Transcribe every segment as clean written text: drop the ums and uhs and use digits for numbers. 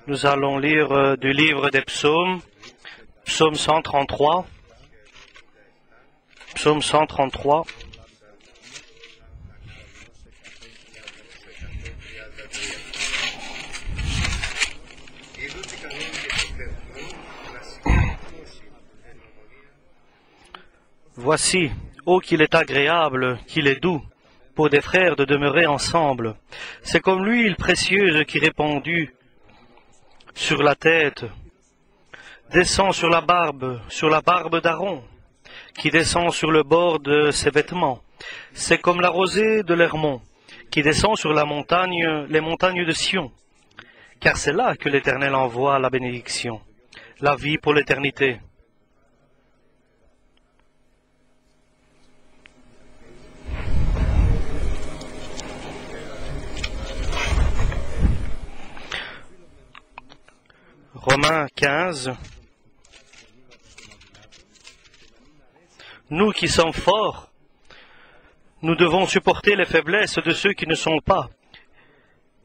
Nous allons lire du livre des psaumes, psaume 133. Psaume 133. Voici, ô qu'il est agréable, qu'il est doux, pour des frères de demeurer ensemble. C'est comme l'huile précieuse qui répandue sur la tête, descend sur la barbe d'Aaron, qui descend sur le bord de ses vêtements. C'est comme la rosée de l'Hermon, qui descend sur la montagne, les montagnes de Sion. Car c'est là que l'Éternel envoie la bénédiction, la vie pour l'éternité. Romains 15. Nous qui sommes forts, nous devons supporter les faiblesses de ceux qui ne sont pas,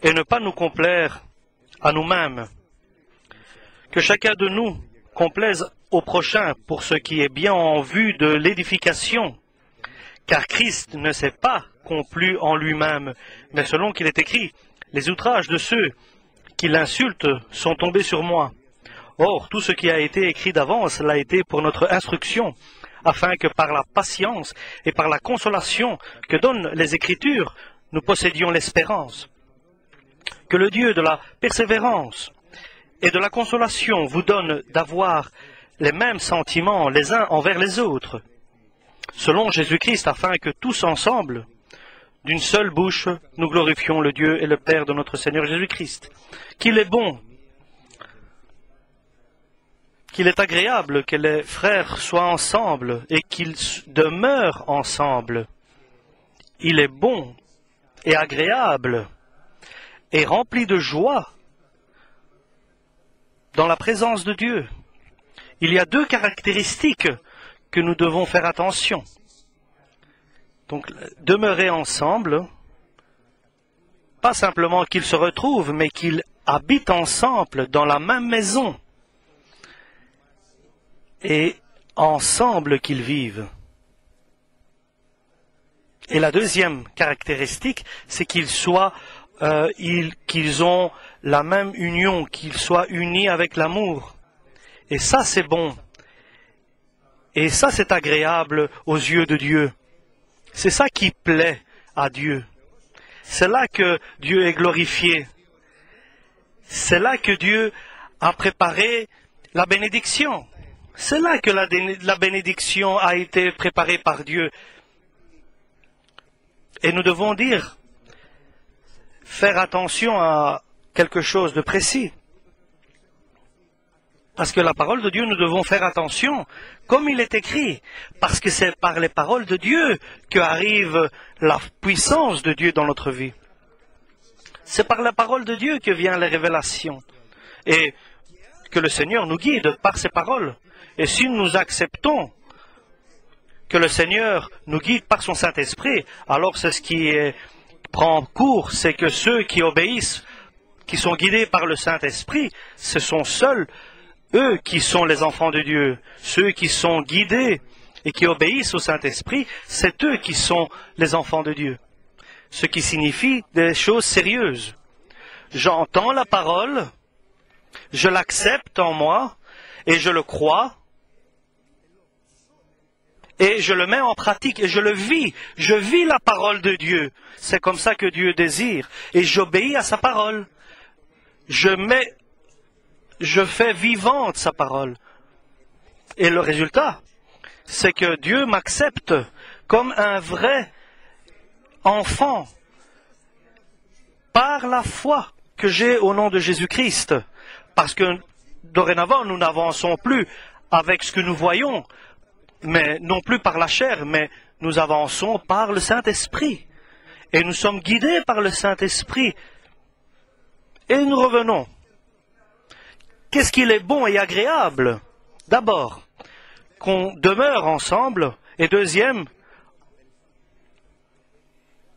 et ne pas nous complaire à nous-mêmes. Que chacun de nous complaise au prochain pour ce qui est bien en vue de l'édification, car Christ ne s'est pas complu en lui-même, mais selon qu'il est écrit, les outrages de ceux qui l'insultent sont tombés sur moi. Or, tout ce qui a été écrit d'avance l'a été pour notre instruction, afin que par la patience et par la consolation que donnent les Écritures, nous possédions l'espérance. Que le Dieu de la persévérance et de la consolation vous donne d'avoir les mêmes sentiments les uns envers les autres, selon Jésus-Christ, afin que tous ensemble, d'une seule bouche, nous glorifions le Dieu et le Père de notre Seigneur Jésus-Christ. Qu'il est bon, qu'il est agréable que les frères soient ensemble et qu'ils demeurent ensemble. Il est bon et agréable et rempli de joie dans la présence de Dieu. Il y a deux caractéristiques que nous devons faire attention. Donc, demeurer ensemble, pas simplement qu'ils se retrouvent, mais qu'ils habitent ensemble dans la même maison et ensemble qu'ils vivent. Et la deuxième caractéristique, c'est qu'ils ont la même union, qu'ils soient unis avec l'amour. Et ça, c'est bon. Et ça, c'est agréable aux yeux de Dieu. C'est ça qui plaît à Dieu. C'est là que Dieu est glorifié. C'est là que Dieu a préparé la bénédiction. C'est là que la bénédiction a été préparée par Dieu. Et nous devons faire attention à quelque chose de précis. Parce que la parole de Dieu, nous devons faire attention, comme il est écrit, parce que c'est par les paroles de Dieu qu'arrive la puissance de Dieu dans notre vie. C'est par la parole de Dieu que vient la révélation. Et que le Seigneur nous guide par ses paroles. Et si nous acceptons que le Seigneur nous guide par son Saint-Esprit, alors c'est ce qui prend cours, c'est que ceux qui obéissent, qui sont guidés par le Saint-Esprit, ce sont seuls eux qui sont les enfants de Dieu. Ceux qui sont guidés et qui obéissent au Saint-Esprit, c'est eux qui sont les enfants de Dieu. Ce qui signifie des choses sérieuses. J'entends la parole, je l'accepte en moi, et je le crois, et je le mets en pratique, et je le vis. Je vis la parole de Dieu. C'est comme ça que Dieu désire. Et j'obéis à sa parole. Je fais vivante sa parole. Et le résultat, c'est que Dieu m'accepte comme un vrai enfant par la foi que j'ai au nom de Jésus-Christ. Parce que dorénavant, nous n'avançons plus avec ce que nous voyons, mais non plus par la chair, mais nous avançons par le Saint-Esprit. Et nous sommes guidés par le Saint-Esprit. Et nous revenons. Qu'est-ce qu'il est bon et agréable? D'abord, qu'on demeure ensemble. Et deuxième,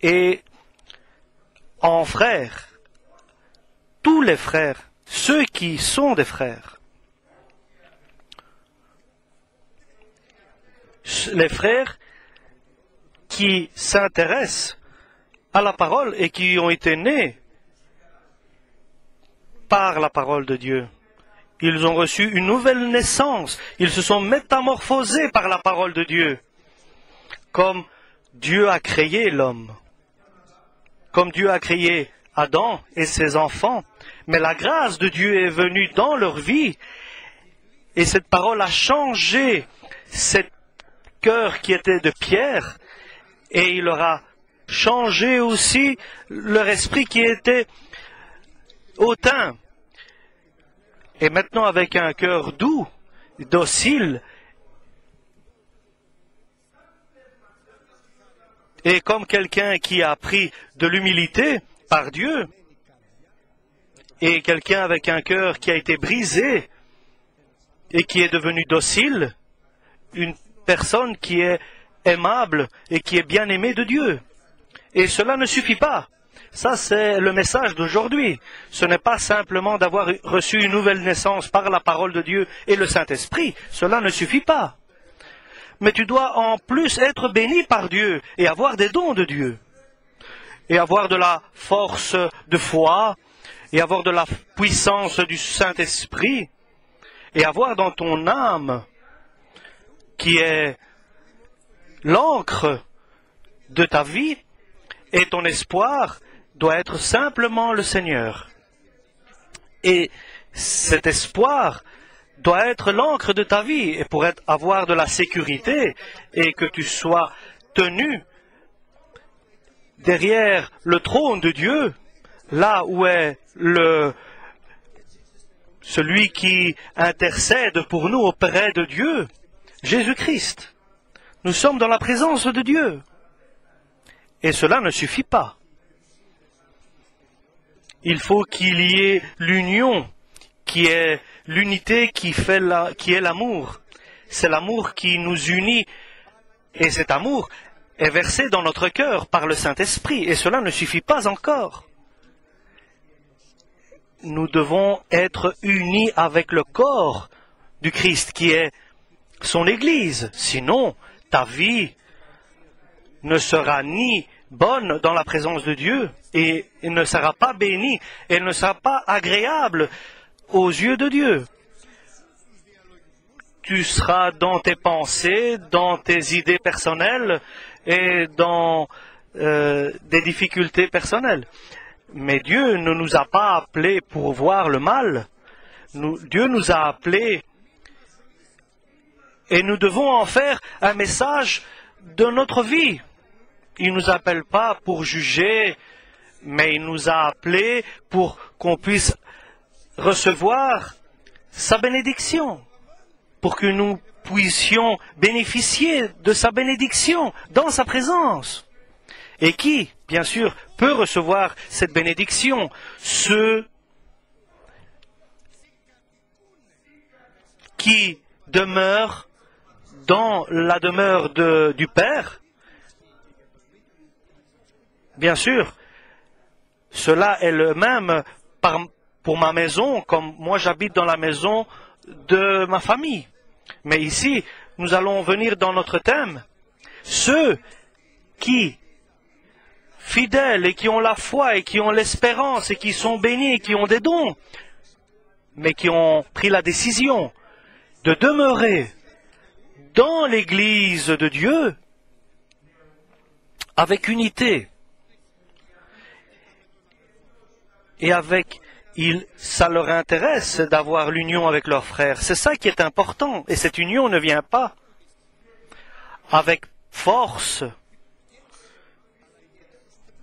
et en frères, tous les frères, ceux qui sont des frères. Les frères qui s'intéressent à la parole et qui ont été nés par la parole de Dieu. Ils ont reçu une nouvelle naissance. Ils se sont métamorphosés par la parole de Dieu. Comme Dieu a créé l'homme. Comme Dieu a créé Adam et ses enfants. Mais la grâce de Dieu est venue dans leur vie. Et cette parole a changé cet cœur qui était de pierre. Et il leur a changé aussi leur esprit qui était hautain. Et maintenant, avec un cœur doux, docile, et comme quelqu'un qui a appris de l'humilité par Dieu, et quelqu'un avec un cœur qui a été brisé et qui est devenu docile, une personne qui est aimable et qui est bien aimée de Dieu. Et cela ne suffit pas. Ça, c'est le message d'aujourd'hui. Ce n'est pas simplement d'avoir reçu une nouvelle naissance par la parole de Dieu et le Saint-Esprit. Cela ne suffit pas. Mais tu dois en plus être béni par Dieu et avoir des dons de Dieu. Et avoir de la force de foi, et avoir de la puissance du Saint-Esprit, et avoir dans ton âme, qui est l'encre de ta vie, et ton espoir doit être simplement le Seigneur. Et cet espoir doit être l'encre de ta vie, et pour avoir de la sécurité, et que tu sois tenu derrière le trône de Dieu, là où est celui qui intercède pour nous auprès de Dieu, Jésus-Christ. Nous sommes dans la présence de Dieu. Et cela ne suffit pas. Il faut qu'il y ait l'union, qui est l'unité qui est l'amour. C'est l'amour qui nous unit. Et cet amour est versé dans notre cœur par le Saint-Esprit. Et cela ne suffit pas encore. Nous devons être unis avec le corps du Christ, qui est son Église. Sinon, ta vie ne sera ni bonne dans la présence de Dieu, et elle ne sera pas bénie, elle ne sera pas agréable aux yeux de Dieu. Tu seras dans tes pensées, dans tes idées personnelles et dans des difficultés personnelles. Mais Dieu ne nous a pas appelés pour voir le mal. Dieu nous a appelés et nous devons en faire un message de notre vie. Il ne nous appelle pas pour juger, mais il nous a appelés pour qu'on puisse recevoir sa bénédiction, pour que nous puissions bénéficier de sa bénédiction dans sa présence. Et qui, bien sûr, peut recevoir cette bénédiction? Ceux qui demeurent dans la demeure du Père. Bien sûr, cela est le même pour ma maison, comme moi j'habite dans la maison de ma famille. Mais ici, nous allons venir dans notre thème. Ceux qui, fidèles et qui ont la foi et qui ont l'espérance et qui sont bénis et qui ont des dons, mais qui ont pris la décision de demeurer dans l'Église de Dieu avec unité. Et ça leur intéresse d'avoir l'union avec leurs frères. C'est ça qui est important. Et cette union ne vient pas avec force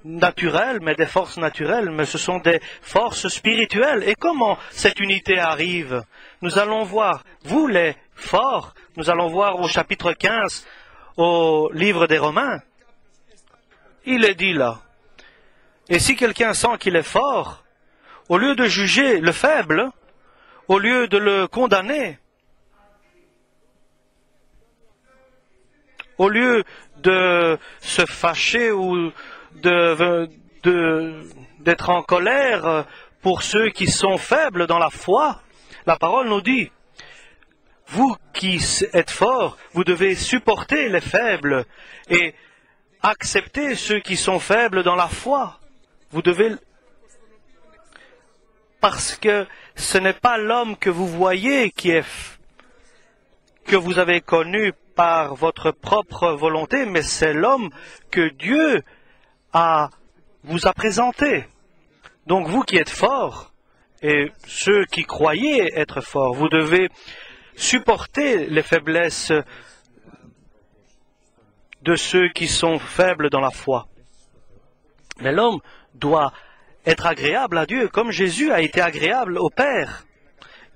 naturelle, mais des forces naturelles, mais ce sont des forces spirituelles. Et comment cette unité arrive? Nous allons voir, vous les forts, nous allons voir au chapitre 15, au livre des Romains. Il est dit là. Et si quelqu'un sent qu'il est fort, au lieu de juger le faible, au lieu de le condamner, au lieu de se fâcher ou d'être en colère pour ceux qui sont faibles dans la foi. La parole nous dit, vous qui êtes forts, vous devez supporter les faibles et accepter ceux qui sont faibles dans la foi. Vous devez... Parce que ce n'est pas l'homme que vous voyez que vous avez connu par votre propre volonté, mais c'est l'homme que Dieu vous a présenté. Donc vous qui êtes forts, et ceux qui croyaient être forts, vous devez supporter les faiblesses de ceux qui sont faibles dans la foi. Mais l'homme doit être agréable à Dieu, comme Jésus a été agréable au Père.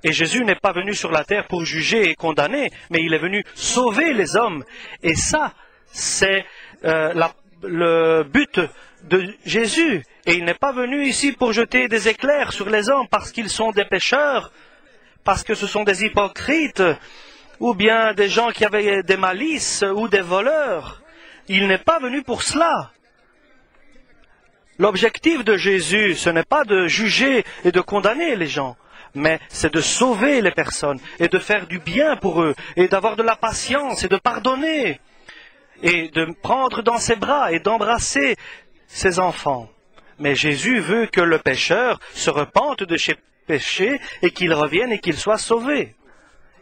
Et Jésus n'est pas venu sur la terre pour juger et condamner, mais il est venu sauver les hommes. Et ça, c'est le but de Jésus. Et il n'est pas venu ici pour jeter des éclairs sur les hommes parce qu'ils sont des pécheurs, parce que ce sont des hypocrites, ou bien des gens qui avaient des malices, ou des voleurs. Il n'est pas venu pour cela. L'objectif de Jésus, ce n'est pas de juger et de condamner les gens, mais c'est de sauver les personnes et de faire du bien pour eux et d'avoir de la patience et de pardonner et de prendre dans ses bras et d'embrasser ses enfants. Mais Jésus veut que le pécheur se repente de ses péchés et qu'il revienne et qu'il soit sauvé.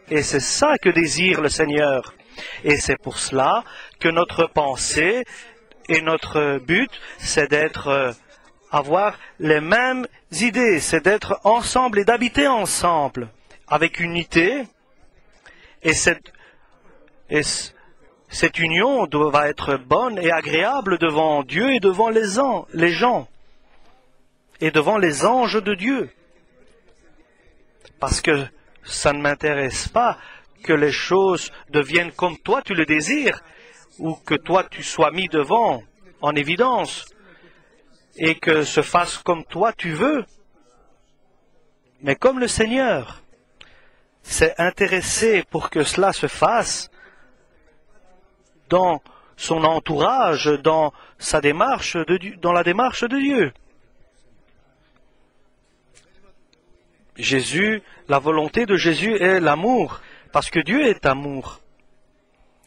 Et c'est ça que désire le Seigneur. Et c'est pour cela que notre pensée et notre but, c'est avoir les mêmes idées, c'est d'être ensemble et d'habiter ensemble, avec unité. Et cette union doit être bonne et agréable devant Dieu et devant les gens, et devant les anges de Dieu. Parce que ça ne m'intéresse pas que les choses deviennent comme toi tu le désires, ou que toi tu sois mis devant, en évidence, et que se fasse comme toi tu veux. Mais comme le Seigneur s'est intéressé pour que cela se fasse dans son entourage, dans sa démarche dans la démarche de Dieu. La volonté de Jésus est l'amour, parce que Dieu est amour.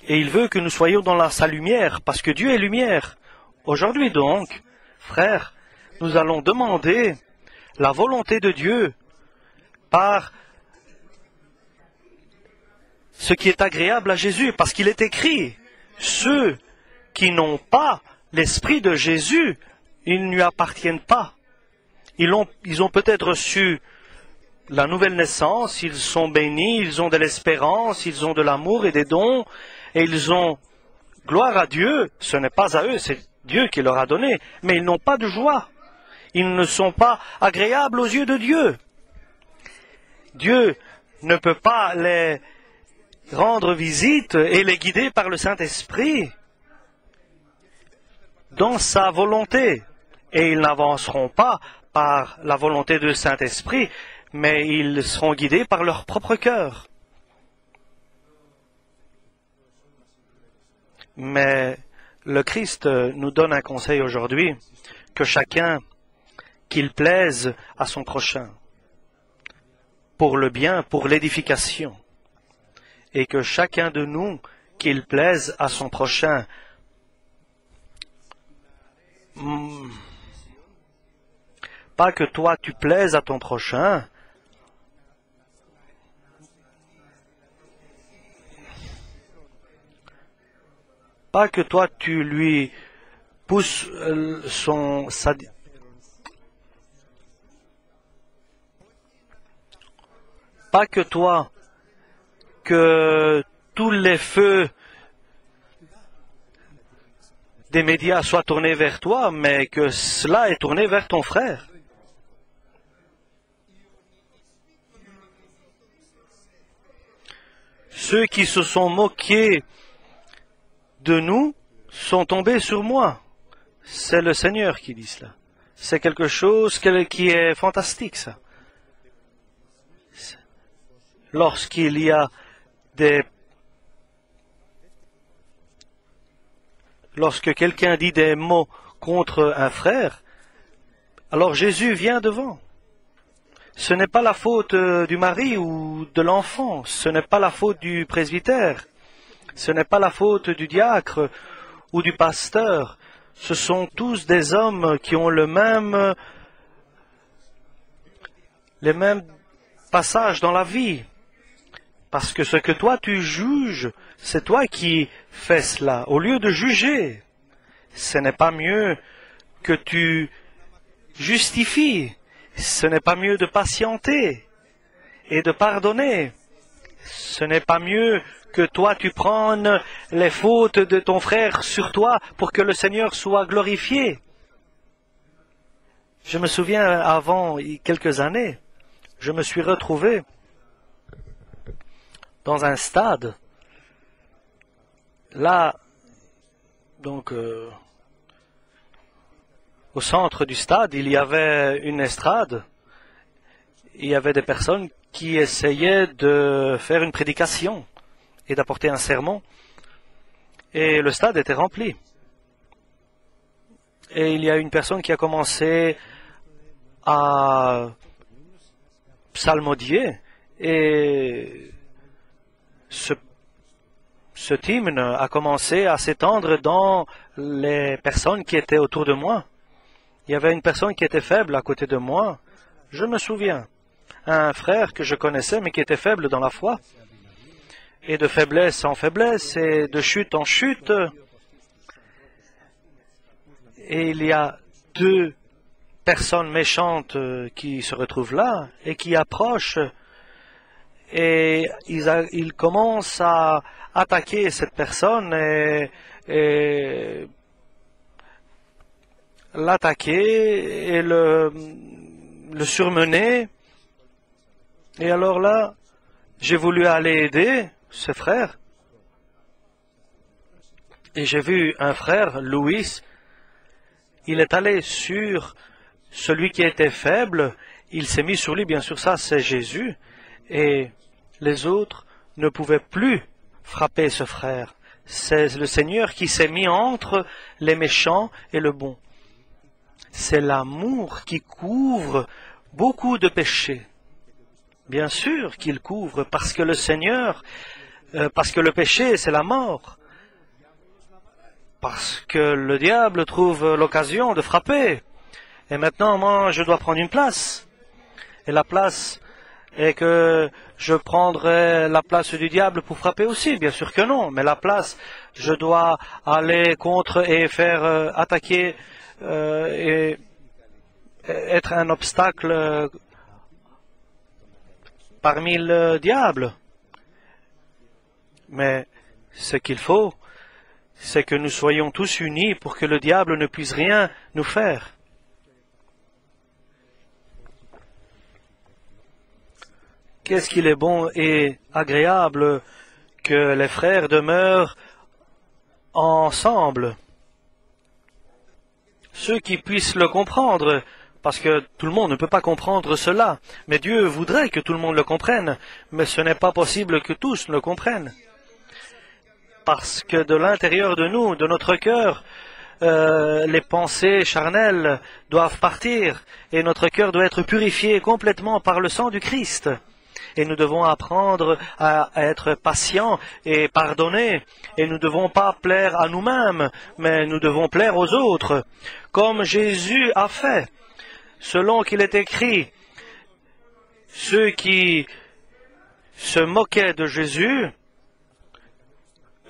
Et il veut que nous soyons dans sa lumière, parce que Dieu est lumière. Aujourd'hui donc, frères, nous allons demander la volonté de Dieu par ce qui est agréable à Jésus, parce qu'il est écrit, ceux qui n'ont pas l'esprit de Jésus, ils ne lui appartiennent pas. Ils ont peut-être reçu la nouvelle naissance, ils sont bénis, ils ont de l'espérance, ils ont de l'amour et des dons, et ils ont gloire à Dieu. Ce n'est pas à eux, c'est Dieu qui leur a donné, mais ils n'ont pas de joie. Ils ne sont pas agréables aux yeux de Dieu. Dieu ne peut pas les rendre visite et les guider par le Saint-Esprit dans sa volonté. Et ils n'avanceront pas par la volonté du Saint-Esprit, mais ils seront guidés par leur propre cœur. Mais le Christ nous donne un conseil aujourd'hui, que chacun qu'il plaise à son prochain, pour le bien, pour l'édification, et que chacun de nous qu'il plaise à son prochain. Pas que toi tu plaises à ton prochain, pas que toi tu lui pousses pas que toi que tous les feux des médias soient tournés vers toi, mais que cela est tourné vers ton frère. Ceux qui se sont moqués de nous sont tombés sur moi. C'est le Seigneur qui dit cela. C'est quelque chose qui est fantastique, ça. Lorsqu'il y a lorsque quelqu'un dit des mots contre un frère, Alors Jésus vient devant. Ce n'est pas la faute du mari ou de l'enfant, ce n'est pas la faute du presbytère, ce n'est pas la faute du diacre ou du pasteur. Ce sont tous des hommes qui ont les mêmes passages dans la vie. Parce que ce que toi tu juges, c'est toi qui fais cela. Au lieu de juger, ce n'est pas mieux que tu justifies. Ce n'est pas mieux de patienter et de pardonner. Ce n'est pas mieux que toi tu prennes les fautes de ton frère sur toi pour que le Seigneur soit glorifié. Je me souviens avant quelques années, je me suis retrouvé dans un stade. Là, donc, au centre du stade, il y avait une estrade. Il y avait des personnes qui essayaient de faire une prédication et d'apporter un sermon. Et le stade était rempli. Et il y a une personne qui a commencé à psalmodier. Et ce hymne a commencé à s'étendre dans les personnes qui étaient autour de moi. Il y avait une personne qui était faible à côté de moi. Je me souviens. Un frère que je connaissais, mais qui était faible dans la foi. Et de faiblesse en faiblesse, et de chute en chute. Et il y a deux personnes méchantes qui se retrouvent là, et qui approchent. Et ils commencent à attaquer cette personne et l'attaquer et le surmener. Et alors là, j'ai voulu aller aider ce frère. Et j'ai vu un frère, Louis, il est allé sur celui qui était faible, il s'est mis sur lui, bien sûr ça c'est Jésus, et les autres ne pouvaient plus frapper ce frère. C'est le Seigneur qui s'est mis entre les méchants et le bon. C'est l'amour qui couvre beaucoup de péchés. Bien sûr qu'il couvre, parce que le Seigneur, parce que le péché, c'est la mort. Parce que le diable trouve l'occasion de frapper. Et maintenant, moi, je dois prendre une place. Et la place est que je prendrai la place du diable pour frapper aussi. Bien sûr que non. Mais la place, je dois aller contre et faire attaquer et être un obstacle parmi le diable. Mais ce qu'il faut, c'est que nous soyons tous unis pour que le diable ne puisse rien nous faire. Qu'est-ce qu'il est bon et agréable que les frères demeurent ensemble. Ceux qui puissent le comprendre, parce que tout le monde ne peut pas comprendre cela. Mais Dieu voudrait que tout le monde le comprenne, mais ce n'est pas possible que tous le comprennent. Parce que de l'intérieur de nous, de notre cœur, les pensées charnelles doivent partir et notre cœur doit être purifié complètement par le sang du Christ. Et nous devons apprendre à être patients et pardonner. Et nous ne devons pas plaire à nous-mêmes, mais nous devons plaire aux autres, comme Jésus a fait. Selon qu'il est écrit, ceux qui se moquaient de Jésus,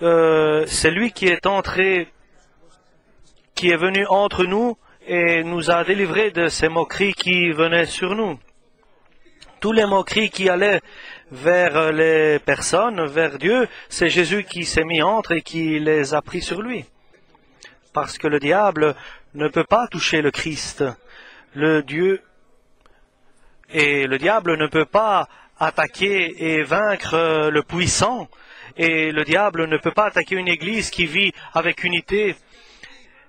c'est lui qui est entré, qui est venu entre nous et nous a délivrés de ces moqueries qui venaient sur nous. Tous les moqueries qui allaient vers les personnes, vers Dieu, c'est Jésus qui s'est mis entre et qui les a pris sur lui. Parce que le diable ne peut pas toucher le Christ. Le diable ne peut pas attaquer et vaincre le puissant. Et le diable ne peut pas attaquer une église qui vit avec unité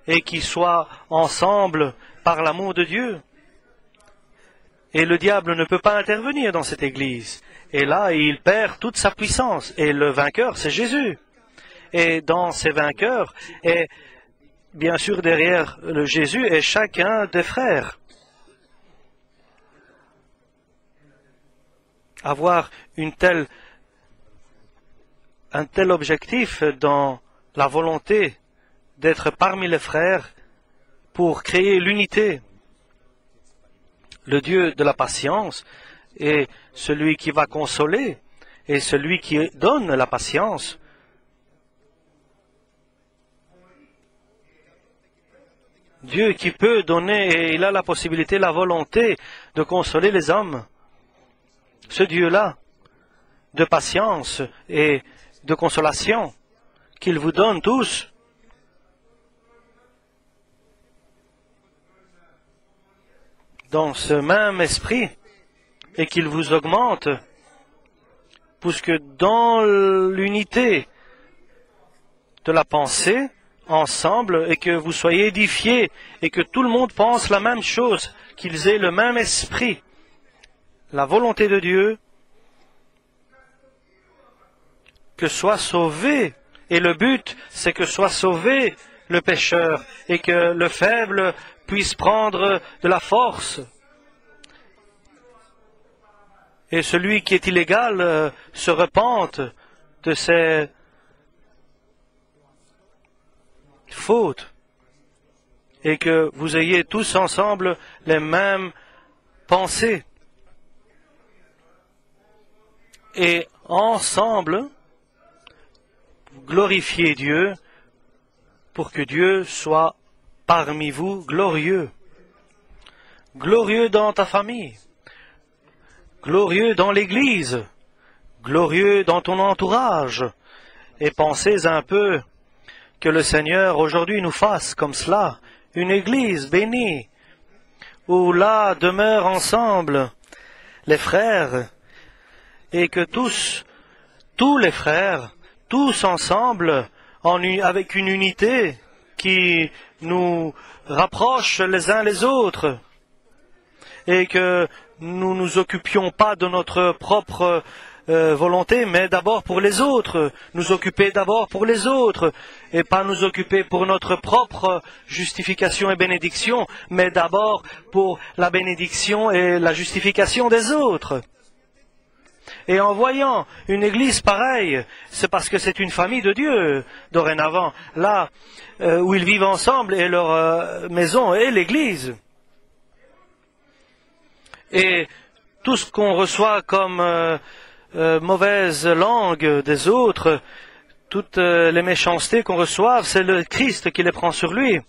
et qui soit ensemble par l'amour de Dieu. Et le diable ne peut pas intervenir dans cette église. Et là, il perd toute sa puissance. Et le vainqueur, c'est Jésus. Et dans ces vainqueurs, et bien sûr derrière le Jésus est chacun des frères. avoir un tel objectif dans la volonté d'être parmi les frères pour créer l'unité. Le Dieu de la patience est celui qui va consoler et celui qui donne la patience. Dieu qui peut donner, et il a la possibilité, la volonté de consoler les hommes. Ce Dieu-là, de patience et de consolation, qu'il vous donne tous. Dans ce même esprit, et qu'il vous augmente, puisque dans l'unité de la pensée, ensemble, et que vous soyez édifiés, et que tout le monde pense la même chose, qu'ils aient le même esprit, la volonté de Dieu, que soit sauvé, et le but, c'est que soit sauvé le pécheur, et que le faible puisse prendre de la force. Et celui qui est illégal se repente de ses fautes, et que vous ayez tous ensemble les mêmes pensées. Et ensemble, glorifiez Dieu pour que Dieu soit parmi vous glorieux. Glorieux dans ta famille, glorieux dans l'Église, glorieux dans ton entourage. Et pensez un peu que le Seigneur aujourd'hui nous fasse comme cela, une Église bénie, où là demeurent ensemble les frères, et que tous les frères, tous ensemble, avec une unité qui nous rapproche les uns les autres, et que nous nous occupions pas de notre propre volonté, mais d'abord pour les autres, nous occuper d'abord pour les autres, et pas nous occuper pour notre propre justification et bénédiction, mais d'abord pour la bénédiction et la justification des autres. Et en voyant une église pareille, c'est parce que c'est une famille de Dieu, dorénavant, là où ils vivent ensemble, et leur maison est l'église. Et tout ce qu'on reçoit comme mauvaise langue des autres, toutes les méchancetés qu'on reçoit, c'est le Christ qui les prend sur lui.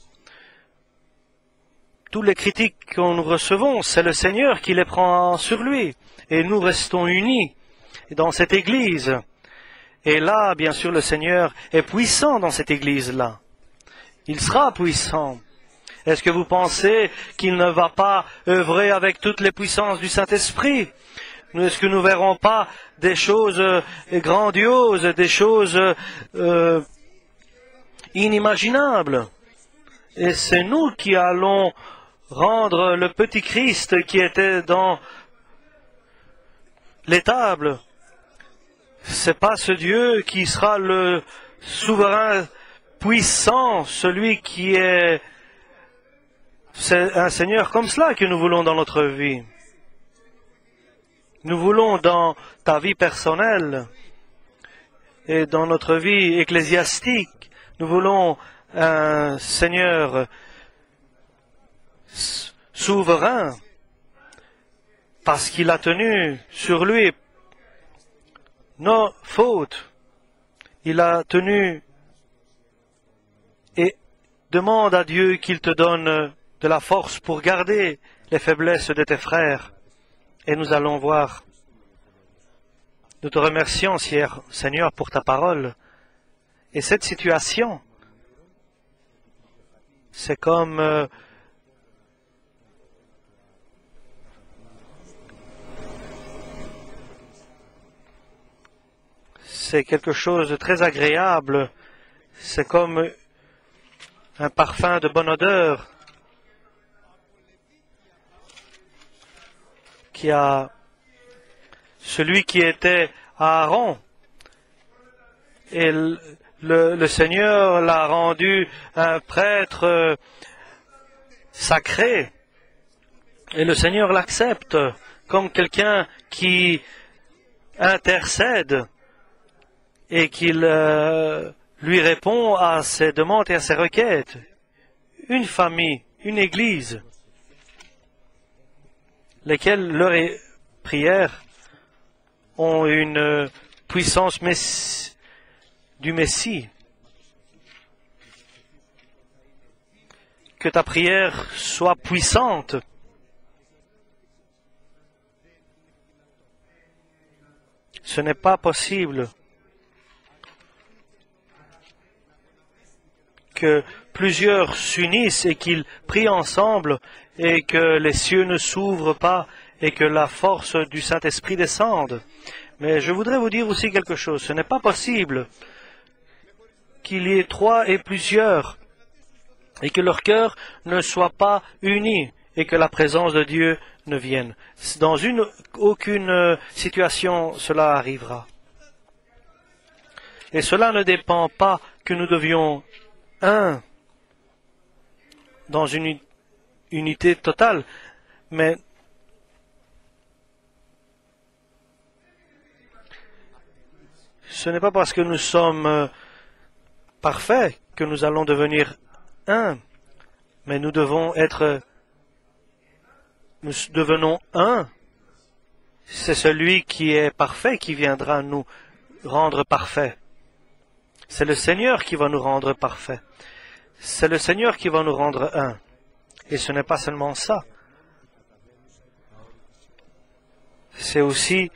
Toutes les critiques que nous recevons, c'est le Seigneur qui les prend sur lui. Et nous restons unis dans cette Église. Et là, bien sûr, le Seigneur est puissant dans cette Église-là. Il sera puissant. Est-ce que vous pensez qu'il ne va pas œuvrer avec toutes les puissances du Saint-Esprit? Est-ce que nous ne verrons pas des choses grandioses, des choses inimaginables? Et c'est nous qui allons rendre le petit Christ qui était dans l'étable. C'est pas ce Dieu qui sera le souverain puissant, celui qui est... C'est un Seigneur comme cela que nous voulons dans notre vie. Nous voulons dans ta vie personnelle et dans notre vie ecclésiastique, nous voulons un Seigneur souverain parce qu'il a tenu sur lui nos fautes. Il a tenu et demande à Dieu qu'il te donne de la force pour garder les faiblesses de tes frères. Et nous allons voir. Nous te remercions, Seigneur, pour ta parole. Et cette situation, c'est comme c'est quelque chose de très agréable. C'est comme un parfum de bonne odeur qui a celui qui était à Aaron. Et le Seigneur l'a rendu un prêtre sacré. Et le Seigneur l'accepte comme quelqu'un qui intercède et qu'il lui répond à ses demandes et à ses requêtes. Une famille, une église, lesquelles leurs prières ont une puissance du Messie. Que ta prière soit puissante. Ce n'est pas possible que plusieurs s'unissent et qu'ils prient ensemble et que les cieux ne s'ouvrent pas et que la force du Saint-Esprit descende. Mais je voudrais vous dire aussi quelque chose. Ce n'est pas possible qu'il y ait trois et plusieurs et que leur cœur ne soit pas uni et que la présence de Dieu ne vienne. Dans aucune situation, cela arrivera. Et cela ne dépend pas que nous devions dans une unité totale, mais ce n'est pas parce que nous sommes parfaits que nous allons devenir mais nous devenons un. C'est celui qui est parfait qui viendra nous rendre parfaits. C'est le Seigneur qui va nous rendre parfaits. C'est le Seigneur qui va nous rendre un. Et ce n'est pas seulement ça. C'est aussi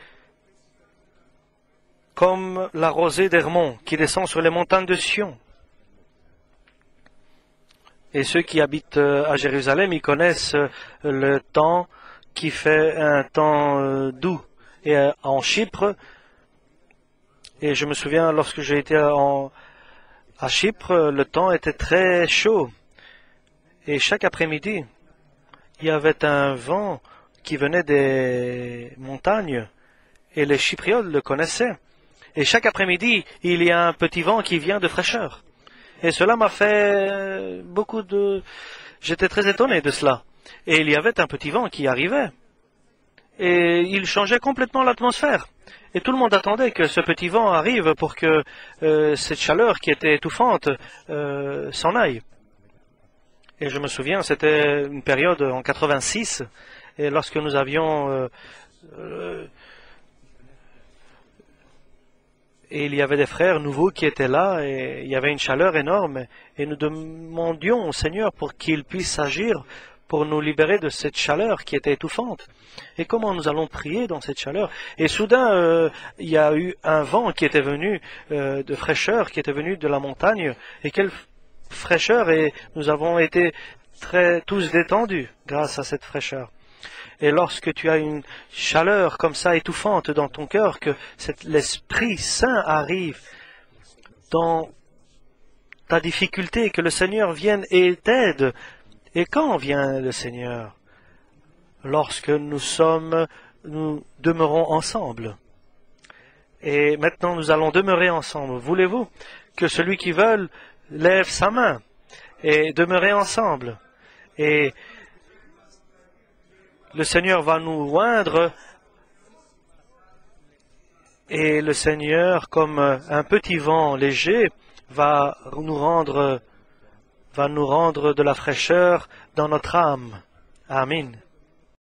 comme la rosée d'Hermon qui descend sur les montagnes de Sion. Et ceux qui habitent à Jérusalem, ils connaissent le temps qui fait un temps doux. Et en Chypre, et je me souviens lorsque j'ai été à Chypre, le temps était très chaud. Et chaque après-midi, il y avait un vent qui venait des montagnes. Et les Chypriotes le connaissaient. Et chaque après-midi, il y a un petit vent qui vient de fraîcheur. Et cela m'a fait J'étais très étonné de cela. Et il y avait un petit vent qui arrivait. Et il changeait complètement l'atmosphère. Et tout le monde attendait que ce petit vent arrive pour que cette chaleur qui était étouffante s'en aille. Et je me souviens, c'était une période en 86, et lorsque nous avions... et il y avait des frères nouveaux qui étaient là, et il y avait une chaleur énorme, et nous demandions au Seigneur pour qu'il puisse agir pour nous libérer de cette chaleur qui était étouffante. Et comment nous allons prier dans cette chaleur? Et soudain, il y a eu un vent qui était venu de fraîcheur, qui était venu de la montagne, et quelle fraîcheur, et nous avons été tous détendus grâce à cette fraîcheur. Et lorsque tu as une chaleur comme ça étouffante dans ton cœur, que l'Esprit Saint arrive dans ta difficulté, que le Seigneur vienne et t'aide. Et quand vient le Seigneur? Lorsque nous demeurons ensemble. Et maintenant nous allons demeurer ensemble. Voulez-vous que celui qui veut lève sa main et demeurer ensemble? Et le Seigneur va nous oindre, et le Seigneur, comme un petit vent léger, va nous rendre de la fraîcheur dans notre âme. Amen.